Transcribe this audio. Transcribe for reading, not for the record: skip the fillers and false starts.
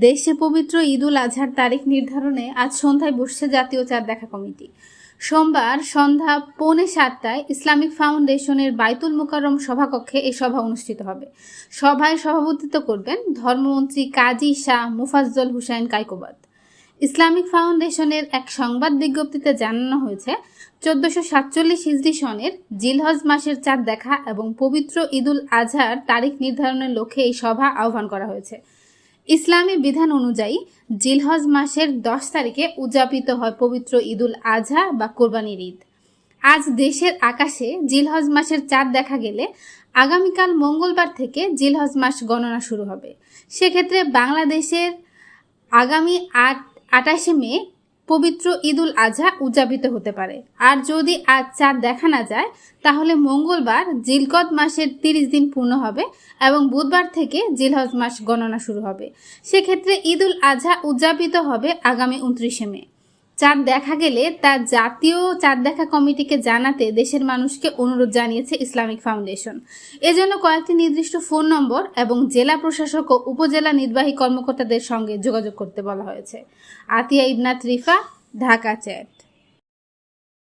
দেশে পবিত্র ঈদুল আজহার তারিখ নির্ধারণে আজ সন্ধ্যায় বসছে জাতীয় চাঁদ দেখা কমিটি। সোমবার সন্ধ্যা 6:45টায় ইসলামিক ফাউন্ডেশনের বাইতুল মোকাররম সভাকক্ষে এই সভা অনুষ্ঠিত হবে। সভায় সভাপতিত্ব করবেন ধর্মমন্ত্রী কাজী শাহ মুফাজ্জল হুসাইন কায়কোবাদ। ইসলামিক ফাউন্ডেশনের এক সংবাদ বিজ্ঞপ্তিতে জানানো হয়েছে, 1447 হিজরি সনের জিলহজ মাসের চাঁদ দেখা এবং পবিত্র ঈদুল আজহার তারিখ নির্ধারণের লক্ষ্যে এই সভা আহ্বান করা হয়েছে। ইসলামী বিধান অনুযায়ী জিলহজ মাসের 10 তারিখে উদযাপিত হয় পবিত্র ঈদুল আজহা বা কোরবানির ঈদ। আজ দেশের আকাশে জিলহজ মাসের চাঁদ দেখা গেলে আগামীকাল মঙ্গলবার থেকে জিলহজ মাস গণনা শুরু হবে। সেক্ষেত্রে বাংলাদেশের আগামী 28শে মে পবিত্র ঈদুল আজহা উদযাপিত হতে পারে। আর যদি আজ চাঁদ দেখা না যায় তাহলে মঙ্গলবার জিলকদ মাসের 30 দিন পূর্ণ হবে এবং বুধবার থেকে জিলহজ মাস গণনা শুরু হবে। সেক্ষেত্রে ঈদুল আজহা উদযাপিত হবে আগামী 29শে মে। চাঁদ দেখা গেলে তা জাতীয় চাঁদ দেখা কমিটিকে জানাতে দেশের মানুষকে অনুরোধ জানিয়েছে ইসলামিক ফাউন্ডেশন। এজন্য কয়েকটি নির্দিষ্ট ফোন নম্বর এবং জেলা প্রশাসক ও উপজেলা নির্বাহী কর্মকর্তাদের সঙ্গে যোগাযোগ করতে বলা হয়েছে। আতিয়া ইবনাত রিফা, ঢাকা চ্যাট।